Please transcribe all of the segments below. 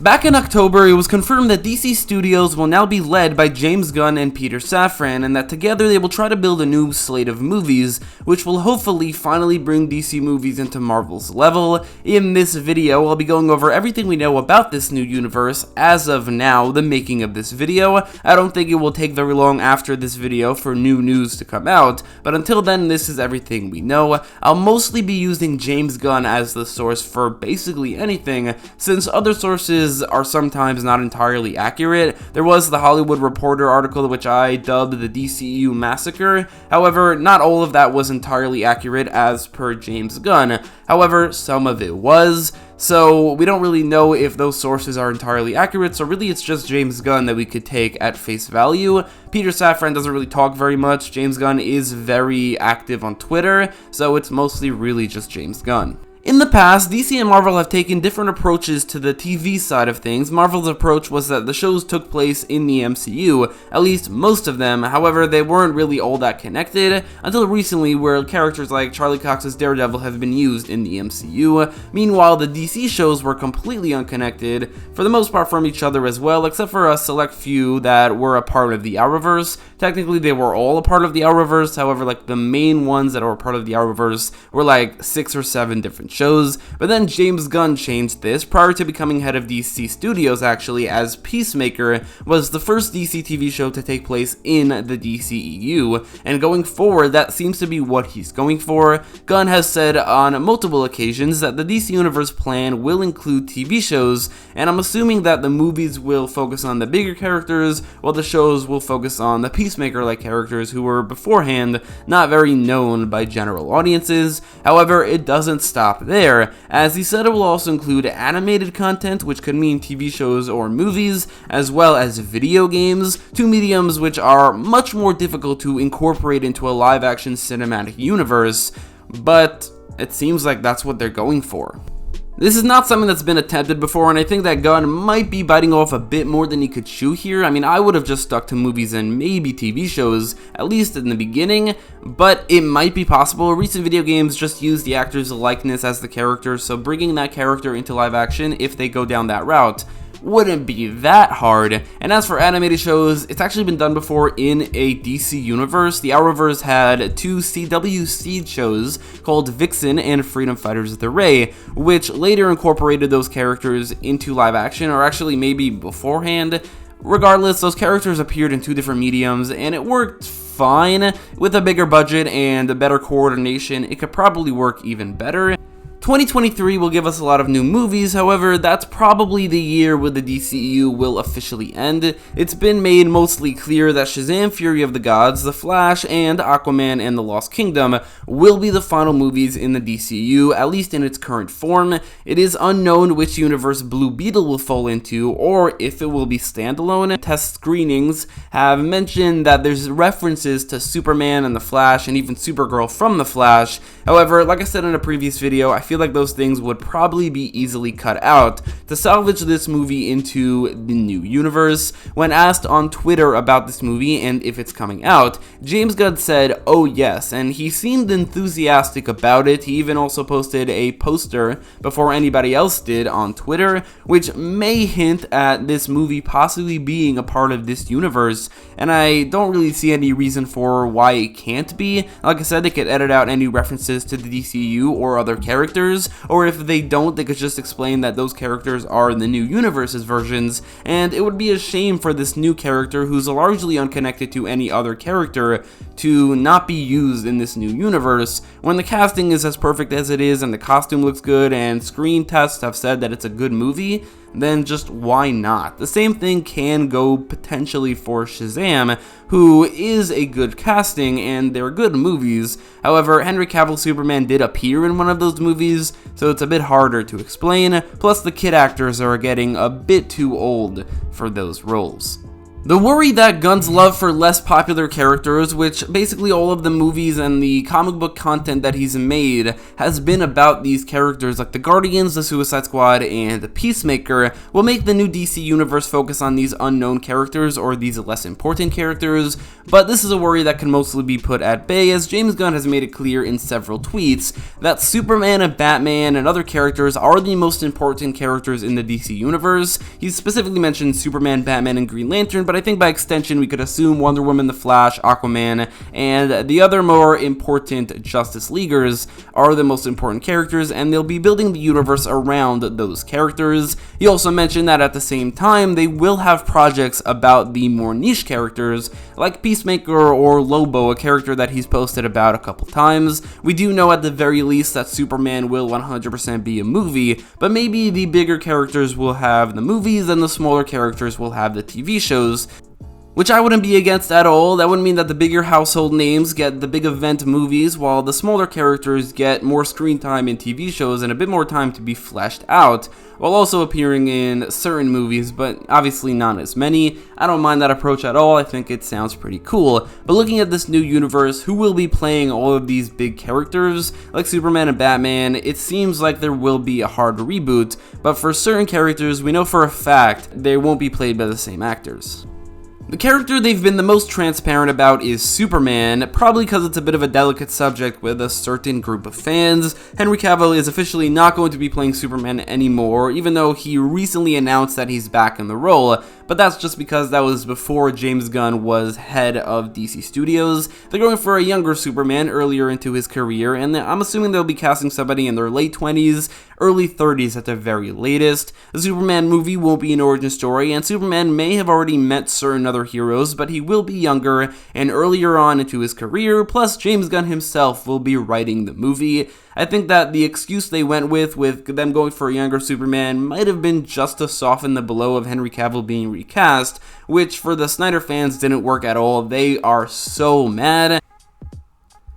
Back in October, it was confirmed that DC Studios will now be led by James Gunn and Peter Safran, and that together they will try to build a new slate of movies, which will hopefully finally bring DC movies into Marvel's level. In this video, I'll be going over everything we know about this new universe as of now, the making of this video. I don't think it will take very long after this video for new news to come out, but until then, this is everything we know. I'll mostly be using James Gunn as the source for basically anything, since other sources are sometimes not entirely accurate. There was the Hollywood Reporter article which I dubbed the DCEU massacre. However, not all of that was entirely accurate as per James Gunn. However, some of it was. So we don't really know if those sources are entirely accurate, so really it's just James Gunn that we could take at face value. Peter Safran doesn't really talk very much. James Gunn is very active on Twitter, so it's mostly really just James Gunn. In the past, DC and Marvel have taken different approaches to the TV side of things. Marvel's approach was that the shows took place in the MCU, at least most of them. However, they weren't really all that connected until recently, where characters like Charlie Cox's Daredevil have been used in the MCU. Meanwhile, the DC shows were completely unconnected, for the most part from each other as well, except for a select few that were a part of the Arrowverse. Technically, they were all a part of the Arrowverse. However, like the main ones that were part of the Arrowverse were like 6 or 7 different shows, but then James Gunn changed this prior to becoming head of DC Studios, actually, as Peacemaker was the first DC TV show to take place in the DCEU, and going forward, that seems to be what he's going for. Gunn has said on multiple occasions that the DC Universe plan will include TV shows, and I'm assuming that the movies will focus on the bigger characters, while the shows will focus on the Peacemaker-like characters who were beforehand not very known by general audiences. However, it doesn't stop there, as he said it will also include animated content, which could mean TV shows or movies, as well as video games, two mediums which are much more difficult to incorporate into a live-action cinematic universe, but it seems like that's what they're going for. This is not something that's been attempted before, and I think that Gunn might be biting off a bit more than he could chew here. I mean, I would have just stuck to movies and maybe TV shows, at least in the beginning, but it might be possible. Recent video games just use the actor's likeness as the character, so bringing that character into live action, if they go down that route, wouldn't be that hard. And as for animated shows, it's actually been done before in a DC universe. The Arrowverse had 2 CW seed shows called Vixen and Freedom Fighters of the Ray, which later incorporated those characters into live action, or actually maybe beforehand. Regardless, those characters appeared in 2 different mediums, and it worked fine. With a bigger budget and a better coordination, it could probably work even better. 2023 will give us a lot of new movies, however, that's probably the year where the DCEU will officially end. It's been made mostly clear that Shazam! Fury of the Gods, The Flash, and Aquaman and the Lost Kingdom will be the final movies in the DCEU, at least in its current form. It is unknown which universe Blue Beetle will fall into, or if it will be standalone. Test screenings have mentioned that there's references to Superman and The Flash, and even Supergirl from The Flash. However, like I said in a previous video, I feel like those things would probably be easily cut out to salvage this movie into the new universe. When asked on Twitter about this movie and if it's coming out, James Gunn said, "Oh yes," and he seemed enthusiastic about it. He even also posted a poster before anybody else did on Twitter, which may hint at this movie possibly being a part of this universe, and I don't really see any reason for why it can't be. Like I said, they could edit out any references to the DCU or other characters, or if they don't, they could just explain that those characters are the new universe's versions, and it would be a shame for this new character, who's largely unconnected to any other character, to not be used in this new universe when the casting is as perfect as it is and the costume looks good and screen tests have said that it's a good movie. Then just why not? The same thing can go potentially for Shazam, who is a good casting and they're good movies. However, Henry Cavill's Superman did appear in one of those movies, so it's a bit harder to explain. Plus, the kid actors are getting a bit too old for those roles. The worry that Gunn's love for less popular characters, which basically all of the movies and the comic book content that he's made has been about these characters like the Guardians, the Suicide Squad, and the Peacemaker, will make the new DC universe focus on these unknown characters or these less important characters, but this is a worry that can mostly be put at bay as James Gunn has made it clear in several tweets that Superman and Batman and other characters are the most important characters in the DC universe. He's specifically mentioned Superman, Batman, and Green Lantern, but I think by extension we could assume Wonder Woman, The Flash, Aquaman, and the other more important Justice Leaguers are the most important characters, and they'll be building the universe around those characters. He also mentioned that at the same time they will have projects about the more niche characters like Peacemaker or Lobo, a character that he's posted about a couple times. We do know at the very least that Superman will 100% be a movie, but maybe the bigger characters will have the movies and the smaller characters will have the TV shows, which I wouldn't be against at all. That would mean that the bigger household names get the big event movies, while the smaller characters get more screen time in TV shows and a bit more time to be fleshed out, while also appearing in certain movies, but obviously not as many. I don't mind that approach at all. I think it sounds pretty cool. But looking at this new universe, who will be playing all of these big characters, like Superman and Batman, it seems like there will be a hard reboot, but for certain characters, we know for a fact they won't be played by the same actors. The character they've been the most transparent about is Superman, probably because it's a bit of a delicate subject with a certain group of fans. Henry Cavill is officially not going to be playing Superman anymore, even though he recently announced that he's back in the role, but that's just because that was before James Gunn was head of DC Studios. They're going for a younger Superman earlier into his career, and I'm assuming they'll be casting somebody in their late 20s, early 30s at the very latest. The Superman movie won't be an origin story, and Superman may have already met certain other heroes, but he will be younger and earlier on into his career, plus James Gunn himself will be writing the movie. I think that the excuse they went with them going for a younger Superman might have been just to soften the blow of Henry Cavill being recast, which for the Snyder fans didn't work at all. They are so mad.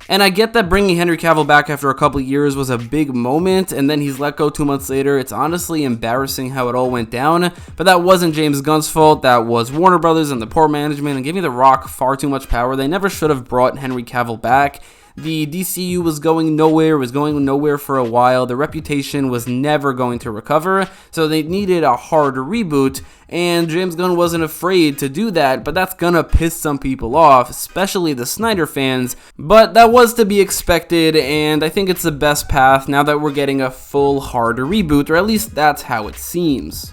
And I get that bringing Henry Cavill back after a couple years was a big moment, and then he's let go 2 months later. It's honestly embarrassing how it all went down, but that wasn't James Gunn's fault. That was Warner Brothers and the poor management, and giving The Rock far too much power. They never should have brought Henry Cavill back. The DCEU was going nowhere for a while. The reputation was never going to recover, so they needed a hard reboot, and James Gunn wasn't afraid to do that, but that's gonna piss some people off, especially the Snyder fans, but that was to be expected, and I think it's the best path now that we're getting a full hard reboot, or at least that's how it seems.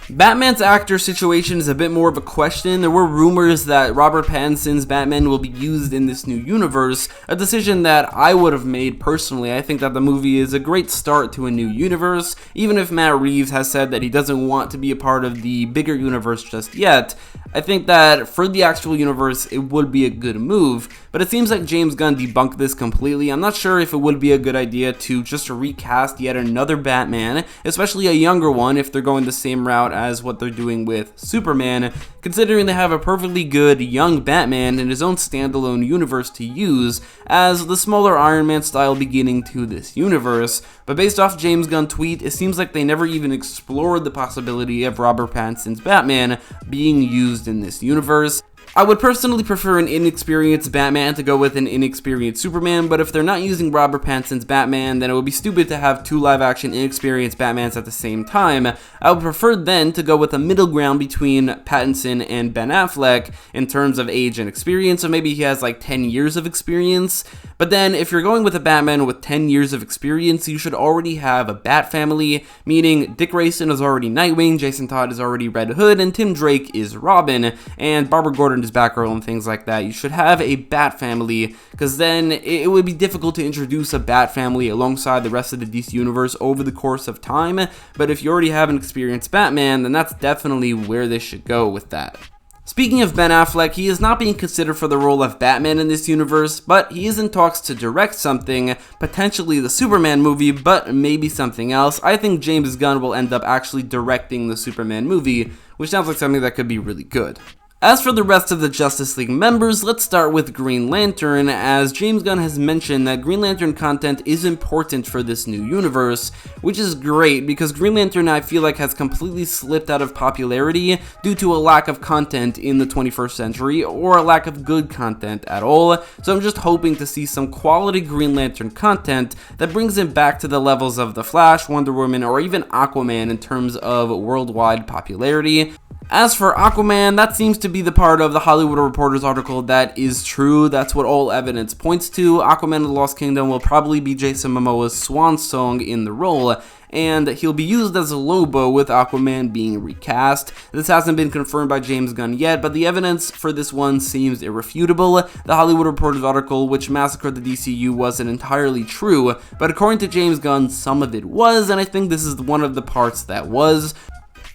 Batman's actor situation is a bit more of a question. There were rumors that Robert Pattinson's Batman will be used in this new universe, a decision that I would have made personally. I think that the movie is a great start to a new universe, even if Matt Reeves has said that he doesn't want to be a part of the bigger universe just yet. I think that for the actual universe, it would be a good move, but it seems like James Gunn debunked this completely. I'm not sure if it would be a good idea to just recast yet another Batman, especially a younger one, if they're going the same route as what they're doing with Superman, considering they have a perfectly good young Batman in his own standalone universe to use as the smaller Iron Man style beginning to this universe. But based off James Gunn's tweet, it seems like they never even explored the possibility of Robert Pattinson's Batman being used in this universe. I would personally prefer an inexperienced Batman to go with an inexperienced Superman, but if they're not using Robert Pattinson's Batman, then it would be stupid to have two live-action inexperienced Batmans at the same time. I would prefer then to go with a middle ground between Pattinson and Ben Affleck in terms of age and experience, so maybe he has like 10 years of experience. But then, if you're going with a Batman with 10 years of experience, you should already have a Bat family, meaning Dick Grayson is already Nightwing, Jason Todd is already Red Hood, and Tim Drake is Robin, and Barbara Gordon is Batgirl and things like that. You should have a Bat family, because then it would be difficult to introduce a Bat family alongside the rest of the DC universe over the course of time, but if you already have an experienced Batman, then that's definitely where they should go with that. Speaking of Ben Affleck, he is not being considered for the role of Batman in this universe, but he is in talks to direct something, potentially the Superman movie, but maybe something else. I think James Gunn will end up actually directing the Superman movie, which sounds like something that could be really good. As for the rest of the Justice League members, let's start with Green Lantern, as James Gunn has mentioned that Green Lantern content is important for this new universe, which is great because Green Lantern I feel like has completely slipped out of popularity due to a lack of content in the 21st century or a lack of good content at all, so I'm just hoping to see some quality Green Lantern content that brings him back to the levels of The Flash, Wonder Woman, or even Aquaman in terms of worldwide popularity. As for Aquaman, that seems to be the part of the Hollywood Reporter's article that is true. That's what all evidence points to. Aquaman of the Lost Kingdom will probably be Jason Momoa's swan song in the role, and he'll be used as a Lobo with Aquaman being recast. This hasn't been confirmed by James Gunn yet, but the evidence for this one seems irrefutable. The Hollywood Reporter's article, which massacred the DCU, wasn't entirely true, but according to James Gunn, some of it was, and I think this is one of the parts that was.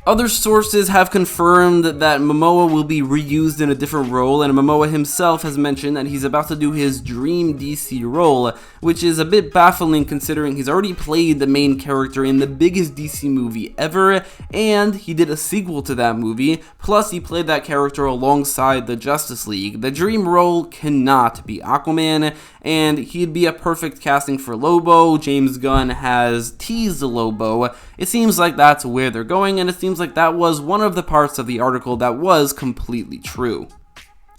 Other sources have confirmed that Momoa will be reused in a different role, and Momoa himself has mentioned that he's about to do his dream DC role, which is a bit baffling considering he's already played the main character in the biggest DC movie ever, and he did a sequel to that movie, plus he played that character alongside the Justice League. The dream role cannot be Aquaman, and he'd be a perfect casting for Lobo. James Gunn has teased Lobo. It seems like that's where they're going, and it seems like that was one of the parts of the article that was completely true.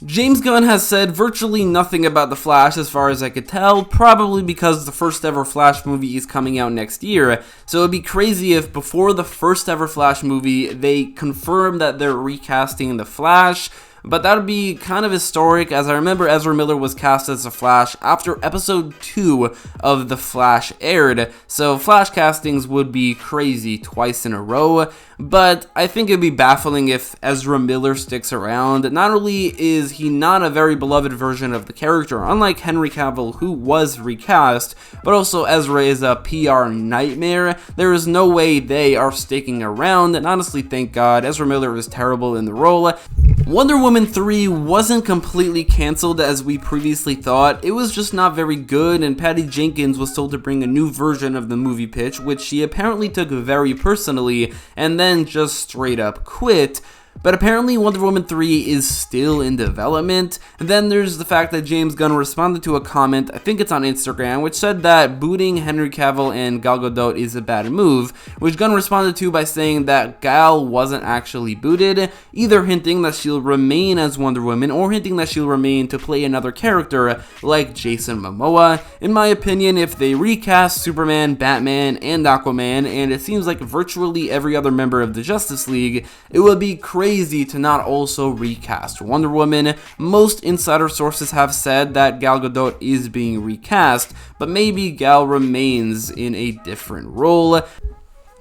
James Gunn has said virtually nothing about The Flash as far as I could tell, probably because the first ever Flash movie is coming out next year, so it'd be crazy if before the first ever Flash movie they confirm that they're recasting The Flash. But that would be kind of historic, as I remember Ezra Miller was cast as the Flash after episode 2 of The Flash aired, so Flash castings would be crazy twice in a row. But I think it'd be baffling if Ezra Miller sticks around. Not only is he not a very beloved version of the character, unlike Henry Cavill, who was recast, but also Ezra is a PR nightmare. There is no way they are sticking around, and honestly, thank God, Ezra Miller is terrible in the role. Wonder Woman 3 wasn't completely cancelled as we previously thought. It was just not very good, and Patty Jenkins was told to bring a new version of the movie pitch, which she apparently took very personally, and then just straight up quit. But apparently Wonder Woman 3 is still in development. And then there's the fact that James Gunn responded to a comment, I think it's on Instagram, which said that booting Henry Cavill and Gal Gadot is a bad move, which Gunn responded to by saying that Gal wasn't actually booted, either hinting that she'll remain as Wonder Woman or hinting that she'll remain to play another character like Jason Momoa. In my opinion, if they recast Superman, Batman, and Aquaman, and it seems like virtually every other member of the Justice League, it would be crazy to not also recast Wonder Woman. Most insider sources have said that Gal Gadot is being recast, but maybe Gal remains in a different role.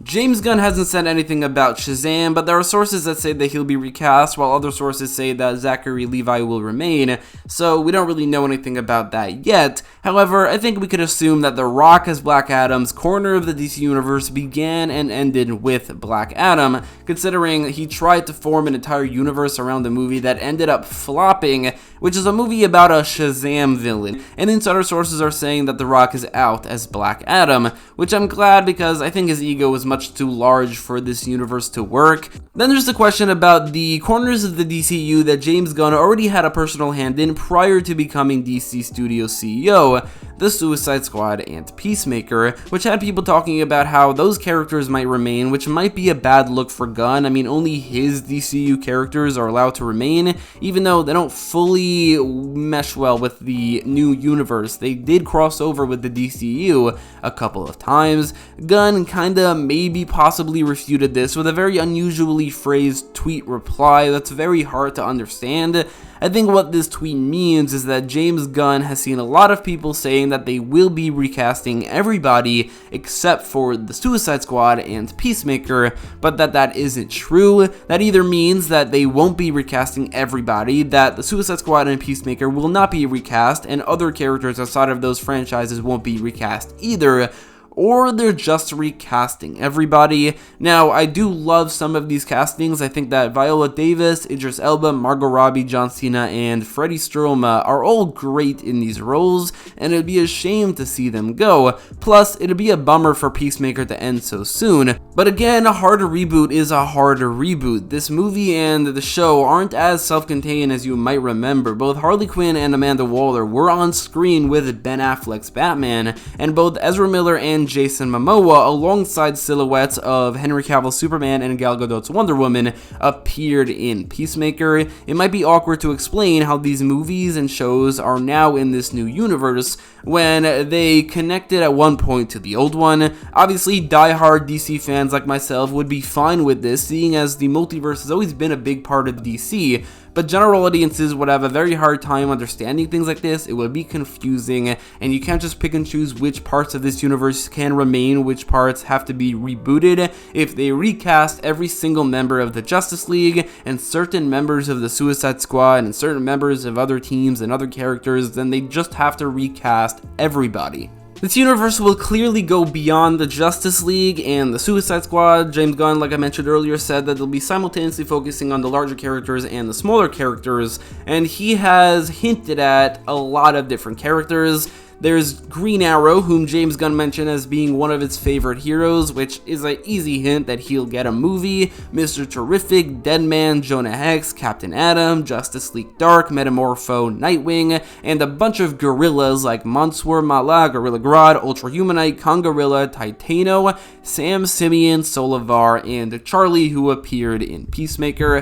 James Gunn hasn't said anything about Shazam, but there are sources that say that he'll be recast, while other sources say that Zachary Levi will remain, so we don't really know anything about that yet. However, I think we could assume that The Rock as Black Adam's corner of the DC Universe began and ended with Black Adam, considering he tried to form an entire universe around the movie that ended up flopping, which is a movie about a Shazam villain, and insider sources are saying that The Rock is out as Black Adam, which I'm glad because I think his ego is much too large for this universe to work. Then there's the question about the corners of the DCEU that James Gunn already had a personal hand in prior to becoming DC Studios CEO, the Suicide Squad and Peacemaker, which had people talking about how those characters might remain, which might be a bad look for Gunn. I mean, only his DCEU characters are allowed to remain, even though they don't fully mesh well with the new universe. They did cross over with the DCEU a couple of times. Gunn kinda maybe possibly refuted this with a very unusually phrased tweet reply that's very hard to understand. I think what this tweet means is that James Gunn has seen a lot of people saying that they will be recasting everybody except for the Suicide Squad and Peacemaker, but that isn't true. That either means that they won't be recasting everybody, that the Suicide Squad and Peacemaker will not be recast, and other characters outside of those franchises won't be recast either, or they're just recasting everybody. Now, I do love some of these castings. I think that Viola Davis, Idris Elba, Margot Robbie, John Cena, and Freddie Stroma are all great in these roles, and it'd be a shame to see them go. Plus, it'd be a bummer for Peacemaker to end so soon. But again, a harder reboot is a harder reboot. This movie and the show aren't as self-contained as you might remember. Both Harley Quinn and Amanda Waller were on screen with Ben Affleck's Batman, and both Ezra Miller and Jason Momoa, alongside silhouettes of Henry Cavill's Superman and Gal Gadot's Wonder Woman, appeared in Peacemaker. It might be awkward to explain how these movies and shows are now in this new universe when they connected at one point to the old one. Obviously, die-hard DC fans like myself would be fine with this, seeing as the multiverse has always been a big part of DC, but general audiences would have a very hard time understanding things like this. It would be confusing, and you can't just pick and choose which parts of this universe can remain, which parts have to be rebooted. If they recast every single member of the Justice League, and certain members of the Suicide Squad, and certain members of other teams and other characters, then they just have to recast everybody. This universe will clearly go beyond the Justice League and the Suicide Squad. James Gunn, like I mentioned earlier, said that they'll be simultaneously focusing on the larger characters and the smaller characters, and he has hinted at a lot of different characters. There's Green Arrow, whom James Gunn mentioned as being one of his favorite heroes, which is an easy hint that he'll get a movie. Mr. Terrific, Deadman, Jonah Hex, Captain Atom, Justice League Dark, Metamorpho, Nightwing, and a bunch of gorillas like Mansoor Mala, Gorilla Grodd, Ultra Humanite, Kongorilla, Titano, Sam Simeon, Solivar, and Charlie, who appeared in Peacemaker.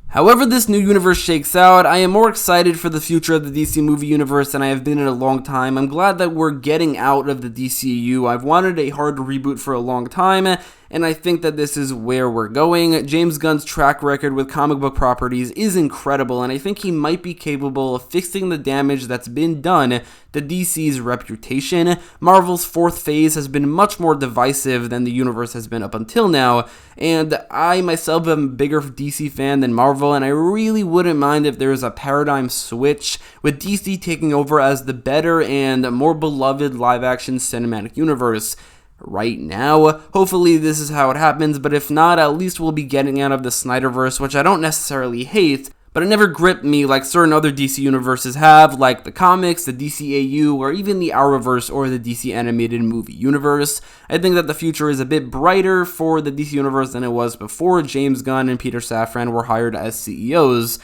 However this new universe shakes out, I am more excited for the future of the DC movie universe than I have been in a long time. I'm glad that we're getting out of the DCEU. I've wanted a hard reboot for a long time, and I think that this is where we're going. James Gunn's track record with comic book properties is incredible, and I think he might be capable of fixing the damage that's been done to DC's reputation. Marvel's fourth phase has been much more divisive than the universe has been up until now, and I myself am a bigger DC fan than Marvel, and I really wouldn't mind if there's a paradigm switch, with DC taking over as the better and more beloved live-action cinematic universe. Right now, hopefully this is how it happens, but if not, at least we'll be getting out of the Snyderverse, which I don't necessarily hate, but it never gripped me like certain other DC universes have, like the comics, the DCEU, or even the Arrowverse or the DC animated movie universe. I think that the future is a bit brighter for the DC universe than it was before James Gunn and Peter Safran were hired as CEOs,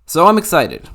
so I'm excited.